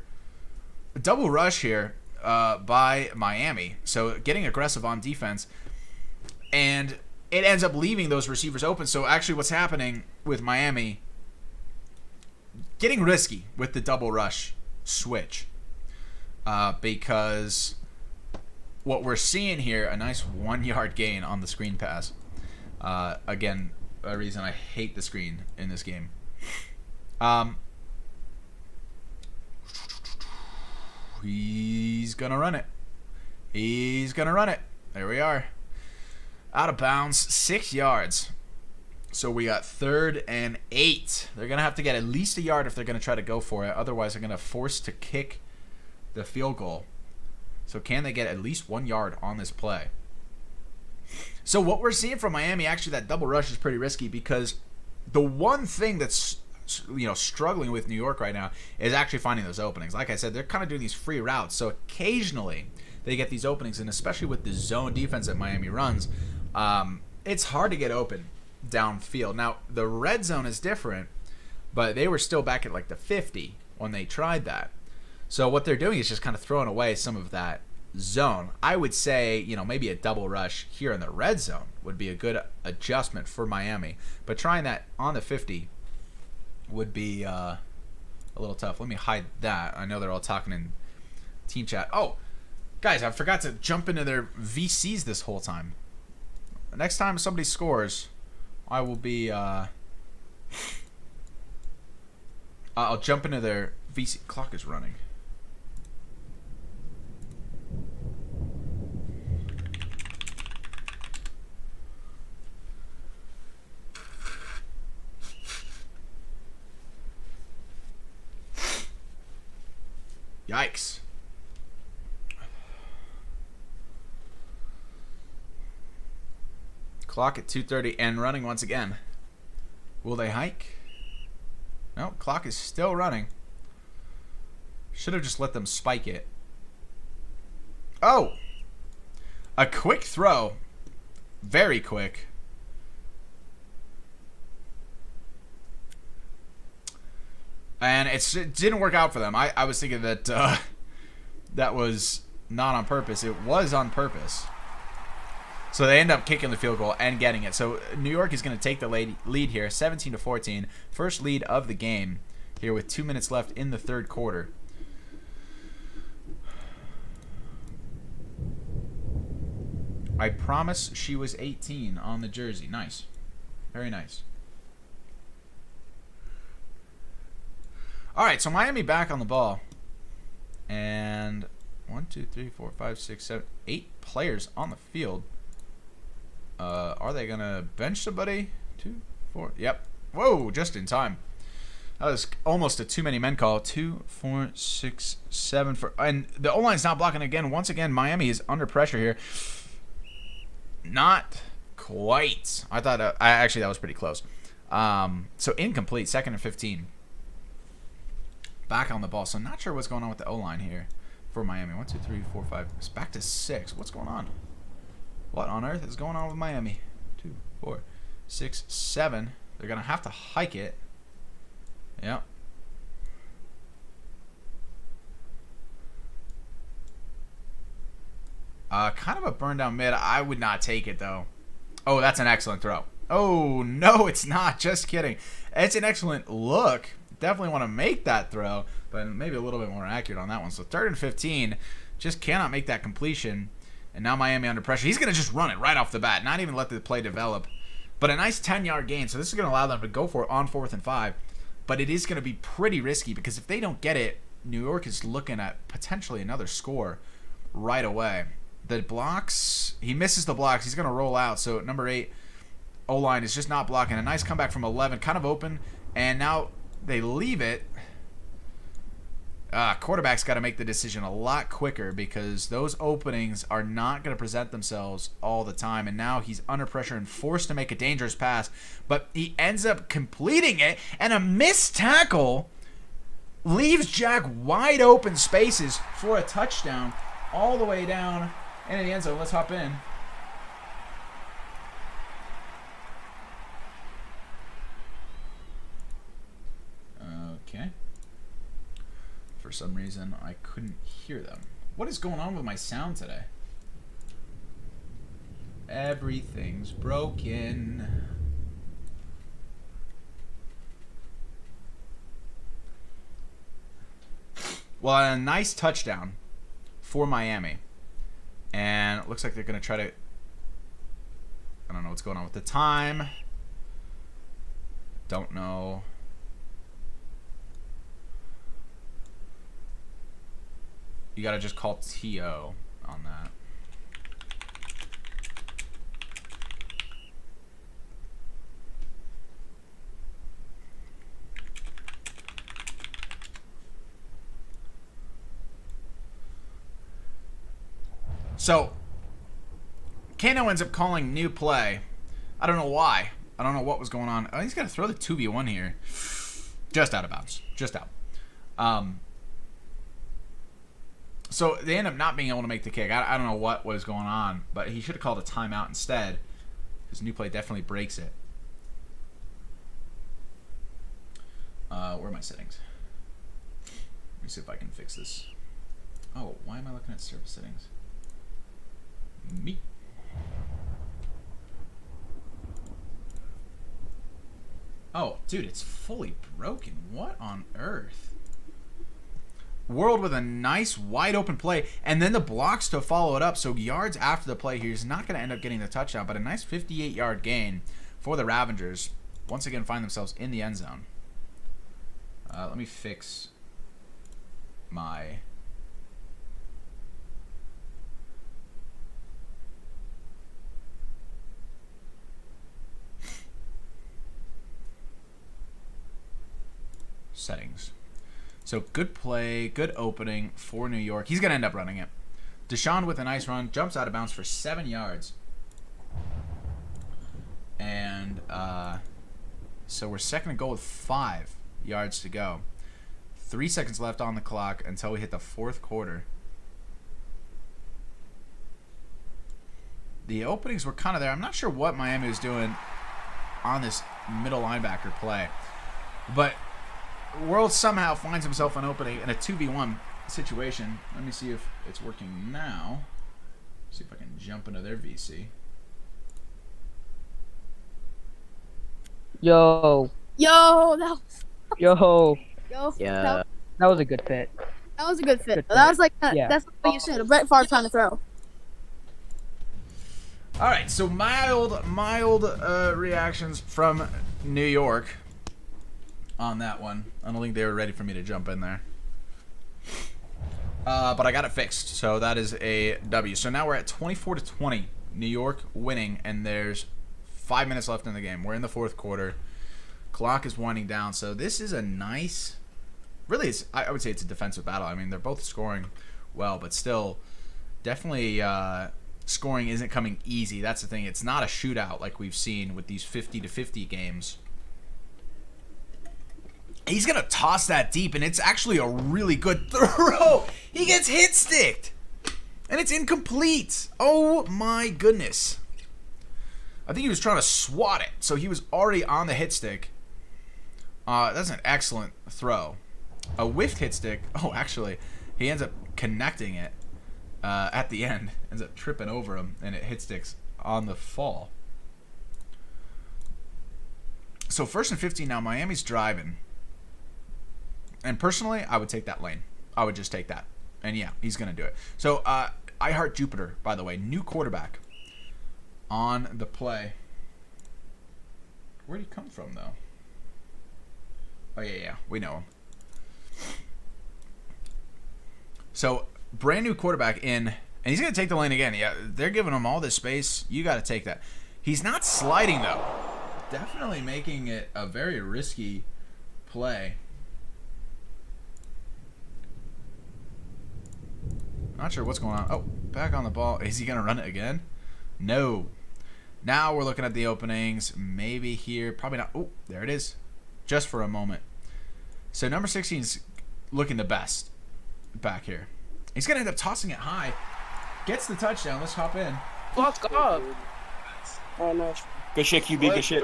A double rush here by Miami. So getting aggressive on defense. And it ends up leaving those receivers open. So actually what's happening with Miami, getting risky with the double rush switch. Because what we're seeing here, a nice 1-yard gain on the screen pass. Again, a reason I hate the screen in this game. He's going to run it. He's going to run it. There we are. Out of bounds, 6 yards. So we got 3rd and 8. They're going to have to get at least a yard if they're going to try to go for it. Otherwise, they're going to force to kick the field goal. So can they get at least 1 yard on this play? So what we're seeing from Miami, actually, that double rush is pretty risky because the one thing that's, you know, struggling with New York right now is actually finding those openings. Like I said, they're kind of doing these free routes. So occasionally they get these openings, and especially with the zone defense that Miami runs, it's hard to get open downfield. Now, the red zone is different, but they were still back at like the 50 when they tried that. So what they're doing is just kind of throwing away some of that zone. I would say, you know, maybe a double rush here in the red zone would be a good adjustment for Miami. But trying that on the 50 would be a little tough. Let me hide that. I know they're all talking in team chat. Oh, guys, I forgot to jump into their VCs this whole time. Next time somebody scores, I will be I'll jump into their VC. Clock is running. Yikes. Clock at 2:30 and running once again. Will they hike? No, clock is still running. Should have just let them spike it. Oh! A quick throw. Very quick. And it didn't work out for them. I was thinking that that was not on purpose. It was on purpose. So they end up kicking the field goal and getting it. So New York is going to take the lead here, 17-14. First lead of the game here with 2 minutes left in the third quarter. I promise she was 18 on the jersey. Nice. Very nice. All right, so Miami back on the ball. And 1, 2, 3, 4, 5, 6, 7, 8 players on the field. Are they going to bench somebody? 2, 4. Yep. Whoa, just in time. That was almost a too many men call. 2, 4, 6, 7. And the O-line's not blocking again. Once again, Miami is under pressure here. Not quite. I thought, actually, that was pretty close. So incomplete, 2nd and 15. Back on the ball. So not sure what's going on with the O-line here for Miami. 1, 2, 3, 4, 5. It's back to 6. What's going on? What on earth is going on with Miami? 2, 4, 6, 7. They're going to have to hike it. Yep. Kind of a burn down mid. I would not take it, though. Oh, that's an excellent throw. Oh, no, it's not. Just kidding. It's an excellent look. Definitely want to make that throw, but maybe a little bit more accurate on that one. So 3rd and 15. Just cannot make that completion. And now Miami under pressure. He's going to just run it right off the bat. Not even let the play develop. But a nice 10-yard gain. So this is going to allow them to go for it on 4th and 5. But it is going to be pretty risky because if they don't get it, New York is looking at potentially another score right away. The blocks, he misses the blocks. He's going to roll out. So number 8, O-line is just not blocking. A nice comeback from 11. Kind of open. And now they leave it. Quarterback's got to make the decision a lot quicker because those openings are not going to present themselves all the time. And now he's under pressure and forced to make a dangerous pass, but he ends up completing it, and a missed tackle leaves Jack wide open spaces for a touchdown all the way down into the end zone. Let's hop in. Okay. For some reason, I couldn't hear them. What is going on with my sound today? Everything's broken. Well, a nice touchdown for Miami. And it looks like they're going to try to... I don't know what's going on with the time. Don't know. You got to just call TO on that. So, Kano ends up calling new play. I don't know why. I don't know what was going on. Oh, he's got to throw the 2v1 here. Just out of bounds. Just out. So they end up not being able to make the kick. I don't know what was going on, but he should have called a timeout instead. His new play definitely breaks it. Where are my settings? Let me see if I can fix this. Oh, why am I looking at service settings? Me. Oh, dude, it's fully broken. What on earth? World with a nice wide open play, and then the blocks to follow it up. So yards after the play here, he's not going to end up getting the touchdown, but a nice 58-yard gain for the Ravengers. Once again, find themselves in the end zone. Let me fix my... settings. So good play, good opening for New York. He's going to end up running it. Deshaun with a nice run, jumps out of bounds for 7 yards. And so we're second and goal with 5 yards to go. 3 seconds left on the clock until we hit the fourth quarter. The openings were kind of there. I'm not sure what Miami was doing on this middle linebacker play. But World somehow finds himself an opening in a 2v1 situation. Let me see if it's working now. See if I can jump into their VC. Yo. Yo, that was, Yo. yo, Yeah. That was a good fit. that was a good fit. Good That fit. was like, Yeah. that's what you said. Brett Favre trying to throw. All right, so mild reactions from New York on that one. I don't think they were ready for me to jump in there. But I got it fixed, so that is a W. So now we're at 24-20. New York winning, and there's 5 minutes left in the game. We're in the fourth quarter. Clock is winding down, so this is a nice... Really, I would say it's a defensive battle. I mean, they're both scoring well, but still, definitely scoring isn't coming easy. That's the thing. It's not a shootout like we've seen with these 50-50 games. He's going to toss that deep, and it's actually a really good throw. He gets hit sticked, and it's incomplete. Oh, my goodness. I think he was trying to swat it, so he was already on the hit stick. That's an excellent throw. A whiffed hit stick. Oh, actually, he ends up connecting it at the end. Ends up tripping over him, and it hit sticks on the fall. So 1st and 15 now. Miami's driving. And personally, I would take that lane. I would just take that. And yeah, he's going to do it. So, I Heart Jupiter, by the way. New quarterback on the play. Where'd he come from, though? Oh, yeah. We know him. So, brand new quarterback in. And he's going to take the lane again. Yeah, they're giving him all this space. You got to take that. He's not sliding, though. Definitely making it a very risky play. Not sure what's going on. Oh, back on the ball. Is he going to run it again? No. Now we're looking at the openings. Maybe here. Probably not. Oh, there it is. Just for a moment. So number 16 is looking the best back here. He's going to end up tossing it high. Gets the touchdown. Let's hop in. Fuck up. Oh no. Good shit, QB. Good shit.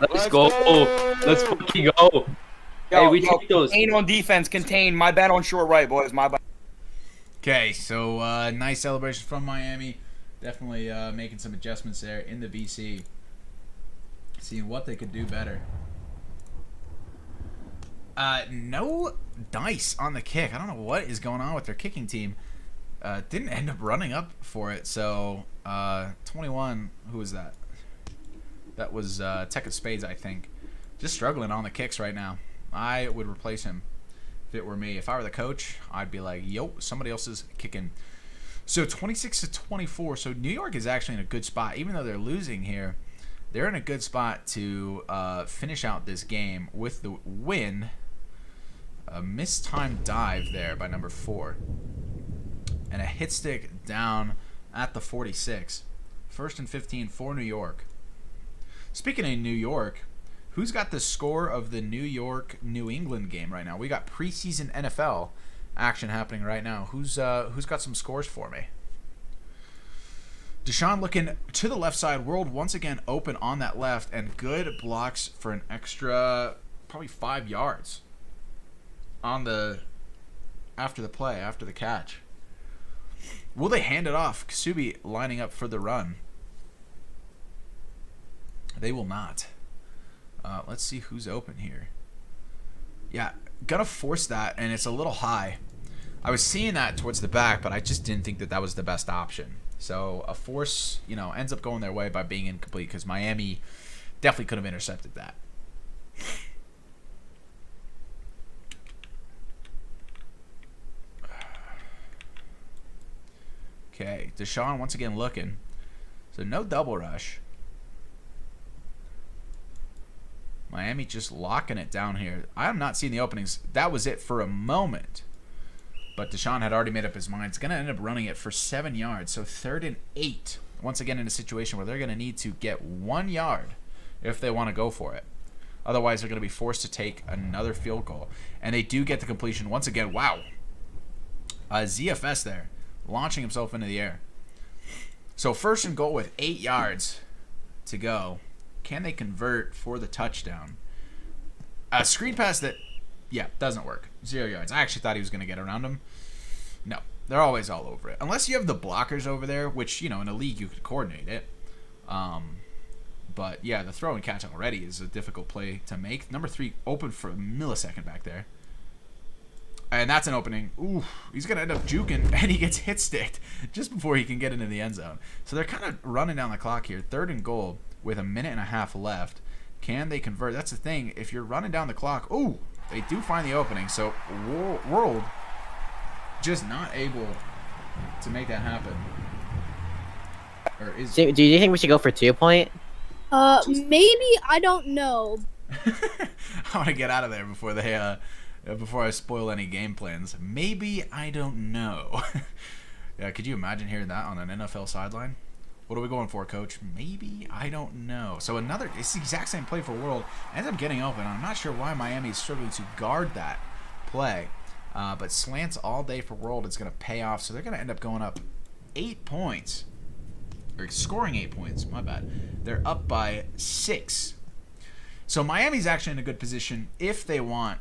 Let's go. Let's fucking go. Hey, we take those. Contain on defense. Contain. My bad on short right, boys. My bad. Okay, so nice celebration from Miami. Definitely making some adjustments there in the BC. Seeing what they could do better. No dice on the kick. I don't know what is going on with their kicking team. Didn't end up running up for it. So 21, who was that? That was Tech of Spades, I think. Just struggling on the kicks right now. I would replace him if it were me. If I were the coach, I'd be like, yo, somebody else is kicking. So 26-24. So New York is actually in a good spot. Even though they're losing here, they're in a good spot to finish out this game with the win. A mistimed dive there by number 4. And a hit stick down at the 46. 1st and 15 for New York. Speaking of New York, who's got the score of the New York-New England game right now? We got preseason NFL action happening right now. Who's got some scores for me? Deshaun looking to the left side. World once again open on that left, and good blocks for an extra probably 5 yards on the after the play, after the catch. Will they hand it off? Kasubi lining up for the run. They will not. Let's see who's open here. Yeah, gonna force that, and it's a little high. I was seeing that towards the back, but I just didn't think that that was the best option. So a force, ends up going their way by being incomplete because Miami definitely could have intercepted that. Okay, Deshaun once again looking. So no double rush. Miami just locking it down here. I am not seeing the openings. That was it for a moment. But Deshaun had already made up his mind. It's going to end up running it for 7 yards. So 3rd and 8. Once again in a situation where they're going to need to get 1 yard if they want to go for it. Otherwise, they're going to be forced to take another field goal. And they do get the completion. Once again, wow. ZFS there. Launching himself into the air. So 1st and goal with 8 yards to go. Can they convert for the touchdown? A screen pass that, doesn't work. 0 yards. I actually thought he was going to get around him. No, they're always all over it. Unless you have the blockers over there, which, in a league you could coordinate it. But, yeah, the throw and catch already is a difficult play to make. Number 3 open for a millisecond back there. And that's an opening. Ooh, he's going to end up juking, and he gets hit sticked just before he can get into the end zone. So they're kind of running down the clock here. 3rd and goal with 1.5 minutes left. Can they convert? That's the thing. If you're running down the clock, ooh, they do find the opening. So World just not able to make that happen. Or is Do you think we should go for 2-point? Maybe, I don't know. I want to get out of there before they before I spoil any game plans. Maybe, I don't know. Yeah, could you imagine hearing that on an NFL sideline? What are we going for, coach? Maybe, I don't know. So it's the exact same play for World. Ends up getting open. I'm not sure why Miami is struggling to guard that play. But slants all day for World. It's going to pay off. So they're going to end up going up 8 points. Or scoring 8 points. My bad. They're up by 6. So Miami's actually in a good position if they want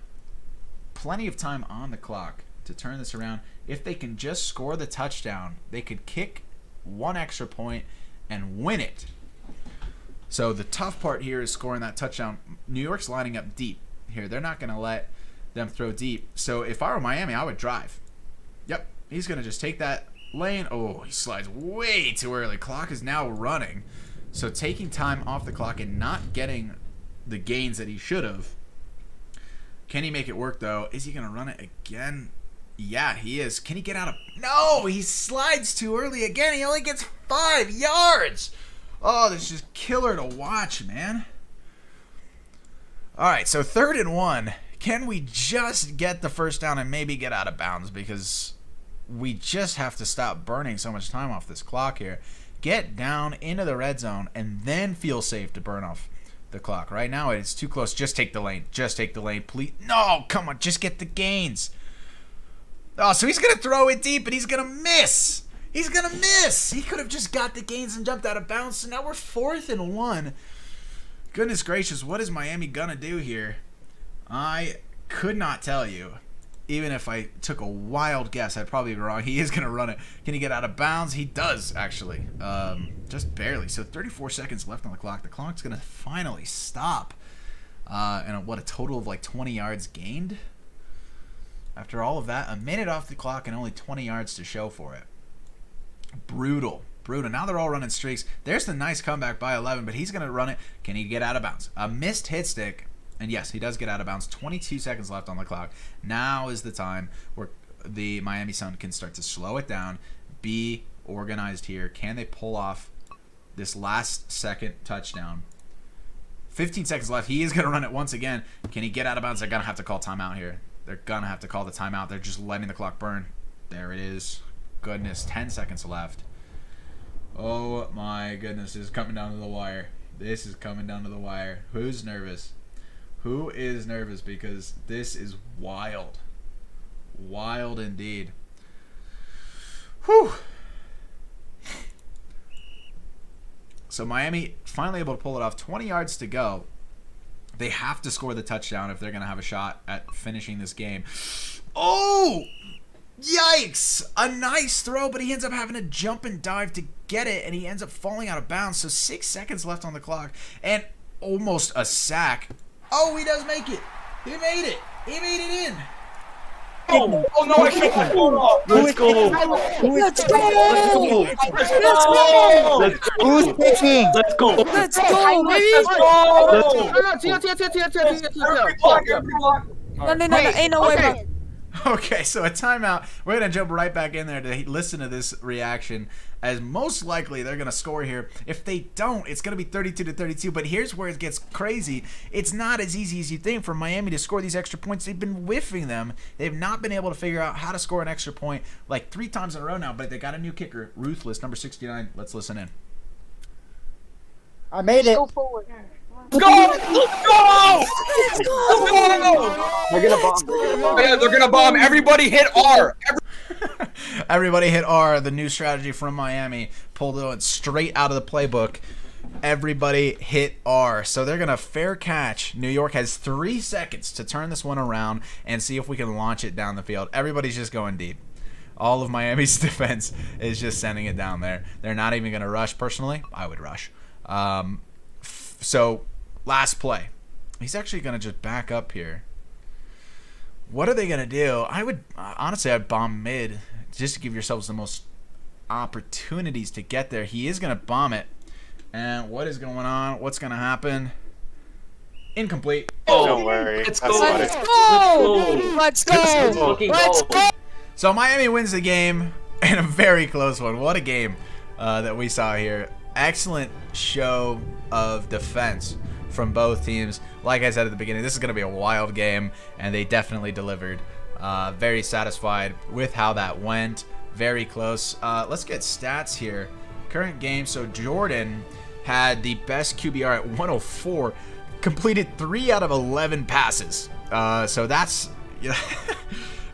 plenty of time on the clock to turn this around. If they can just score the touchdown, they could kick 1 extra point and win it. So the tough part here is scoring that touchdown. New York's lining up deep here. They're not going to let them throw deep. So if I were Miami, I would drive. Yep, he's going to just take that lane. Oh, he slides way too early. Clock is now running. So taking time off the clock and not getting the gains that he should have. Can he make it work, though? Is he going to run it again? Yeah, he is. Can he get out of... No, he slides too early again. He only gets 5 yards. Oh, this is just killer to watch, man. All right, so 3rd and 1. Can we just get the first down and maybe get out of bounds? Because we just have to stop burning so much time off this clock here. Get down into the red zone and then feel safe to burn off the clock. Right now, it's too close. Just take the lane. Just take the lane, please. No, come on. Just get the gains. Oh, so he's going to throw it deep, and he's going to miss. He's going to miss. He could have just got the gains and jumped out of bounds. So now we're 4th and 1. Goodness gracious, what is Miami going to do here? I could not tell you. Even if I took a wild guess, I'd probably be wrong. He is going to run it. Can he get out of bounds? He does, actually. Just barely. So 34 seconds left on the clock. The clock's going to finally stop. And what, a total of like 20 yards gained? After all of that, a minute off the clock and only 20 yards to show for it. Brutal. Brutal. Now they're all running streaks. There's the nice comeback by 11, but he's going to run it. Can he get out of bounds? A missed hit stick. And yes, he does get out of bounds. 22 seconds left on the clock. Now is the time where the Miami Sun can start to slow it down, be organized here. Can they pull off this last second touchdown? 15 seconds left. He is going to run it once again. Can he get out of bounds? They're going to have to call timeout here. They're going to have to call the timeout. They're just letting the clock burn. There it is. Goodness, 10 seconds left. Oh my goodness, this is coming down to the wire. This is coming down to the wire. Who's nervous? Who is nervous? Because this is wild. Wild indeed. Whew. So Miami finally able to pull it off. 20 yards to go. They have to score the touchdown if they're going to have a shot at finishing this game. Oh! Yikes! A nice throw, but he ends up having to jump and dive to get it, and he ends up falling out of bounds. So 6 seconds left on the clock, and almost a sack. Oh, he does make it. He made it. He made it in. Oh no, I can't pull it off. Let's go. Let's go! Who's pitching? Let's go. Let's go, baby! No, ain't no way, bro. Okay, so a timeout. We're going to jump right back in there to listen to this reaction, as most likely they're going to score here. If they don't, it's going to be 32-32, but here's where it gets crazy. It's not as easy as you think for Miami to score these extra points. They've been whiffing them. They've not been able to figure out how to score an extra point like 3 times in a row now, but they got a new kicker, Ruthless, number 69. Let's listen in. I made it. Go forward. Go! Go! They're gonna bomb. Yeah, they're gonna bomb. Everybody hit R. Everybody hit R, the new strategy from Miami. Pulled it straight out of the playbook. Everybody hit R. So they're going to fair catch. New York has 3 seconds to turn this one around and see if we can launch it down the field. Everybody's just going deep. All of Miami's defense is just sending it down there. They're not even going to rush. Personally, I would rush. So last play. He's actually going to just back up here. What are they going to do? I would, honestly, I'd bomb mid just to give yourselves the most opportunities to get there. He is going to bomb it. And what is going on? What's going to happen? Incomplete. Oh, Don't worry. Let's That's go. funny. Let's go! Let's go! Fucking Let's go. go! So Miami wins the game in a very close one. What a game that we saw here. Excellent show of defense from both teams. Like I said at the beginning, this is going to be a wild game, and they definitely delivered. Very satisfied with how that went. Very close. Let's get stats here. Current game, so Jordan had the best QBR at 104, completed 3 out of 11 passes. So that's...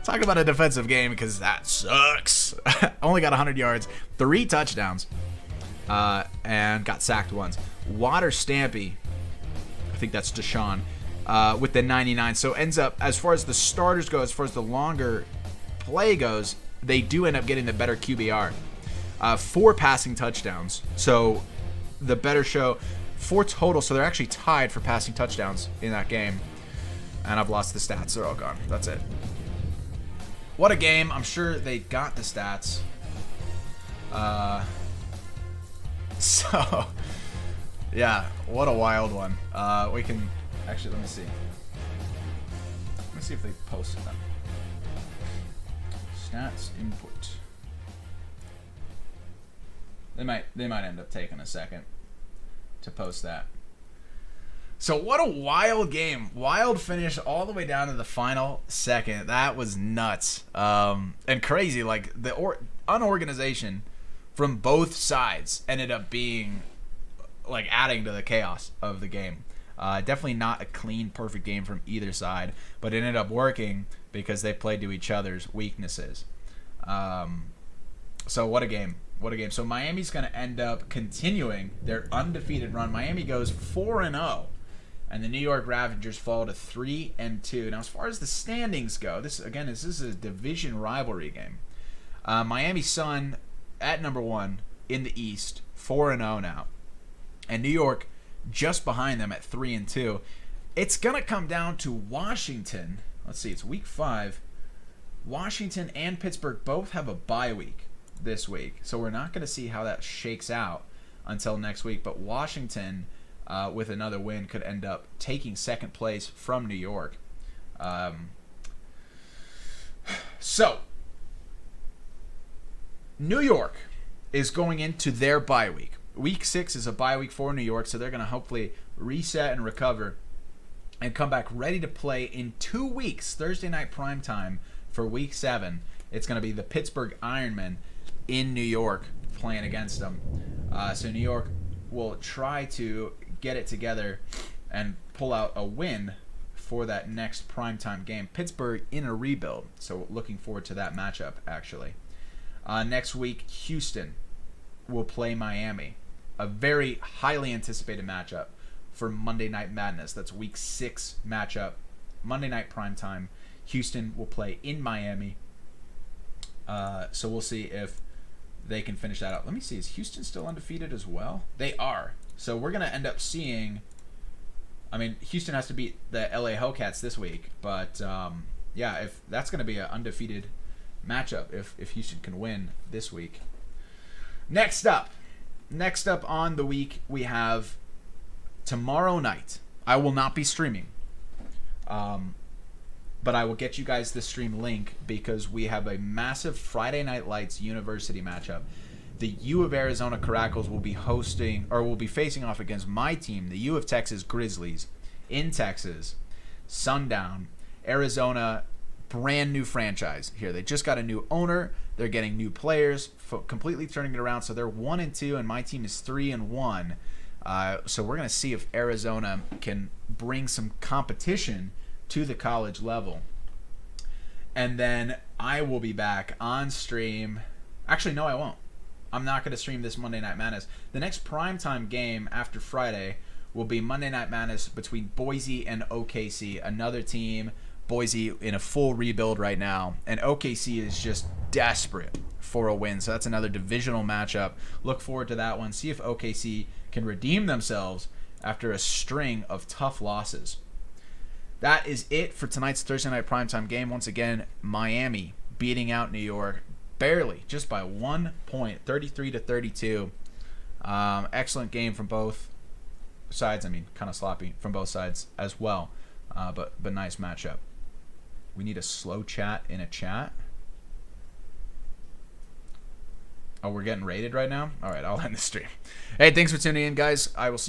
Talk about a defensive game, because that sucks. Only got 100 yards, 3 touchdowns, and got sacked once. Water Stampy, I think that's Deshaun, with the 99. So ends up, as far as the starters go, as far as the longer play goes, they do end up getting the better QBR. 4 passing touchdowns. So the better show, 4 total. So they're actually tied for passing touchdowns in that game. And I've lost the stats. They're all gone. That's it. What a game. I'm sure they got the stats. So, yeah, what a wild one. We can, actually, let me see. Let me see if they posted them. Stats input. They might end up taking a second to post that. So what a wild game. Wild finish all the way down to the final second. That was nuts. And crazy. Like, the unorganization from both sides ended up being, like, adding to the chaos of the game. Definitely not a clean, perfect game from either side, but it ended up working because they played to each other's weaknesses. So what a game. What a game. So Miami's going to end up continuing their undefeated run. Miami goes 4-0. And the New York Ravengers fall to 3-2. Now, as far as the standings go, this is a division rivalry game. Miami Sun at number 1 in the East, 4-0 now, and New York just behind them at 3-2. It's gonna come down to Washington. Let's see, it's week 5. Washington and Pittsburgh both have a bye week this week, so we're not gonna see how that shakes out until next week. But Washington, with another win, could end up taking second place from New York. So, New York is going into their bye week. Week 6 is a bye week for New York, so they're going to hopefully reset and recover and come back ready to play in 2 weeks, Thursday night primetime for week 7. It's going to be the Pittsburgh Ironmen in New York playing against them. So New York will try to get it together and pull out a win for that next primetime game. Pittsburgh in a rebuild, so looking forward to that matchup, actually. Next week, Houston will play Miami. A very highly anticipated matchup for Monday Night Madness. That's week 6 matchup. Monday night primetime. Houston will play in Miami. So we'll see if they can finish that out. Let me see. Is Houston still undefeated as well? They are. So we're going to end up seeing... I mean, Houston has to beat the LA Hellcats this week. But, yeah, if that's going to be an undefeated matchup if Houston can win this week. Next up on the week, we have tomorrow night. I will not be streaming. But I will get you guys the stream link because we have a massive Friday Night Lights University matchup. The U of Arizona Caracals will be facing off against my team, the U of Texas Grizzlies, in Texas. Sundown. Arizona, brand new franchise here. They just got a new owner. They're getting new players, completely turning it around. So they're 1-2, and my team is 3-1. So we're going to see if Arizona can bring some competition to the college level. And then I will be back on stream. Actually, no, I won't. I'm not going to stream this Monday Night Madness. The next primetime game after Friday will be Monday Night Madness between Boise and OKC, another team. Boise in a full rebuild right now, and OKC is just desperate for a win. So that's another divisional matchup. Look forward to that one. See if OKC can redeem themselves after a string of tough losses. That is it for tonight's Thursday night primetime game. Once again, Miami beating out New York barely, just by 1 point, 33-32. Excellent game from both sides. I mean, kind of sloppy from both sides as well, but nice matchup. We need a slow chat in a chat. Oh, we're getting rated right now? All right, I'll end the stream. Hey, thanks for tuning in, guys. I will see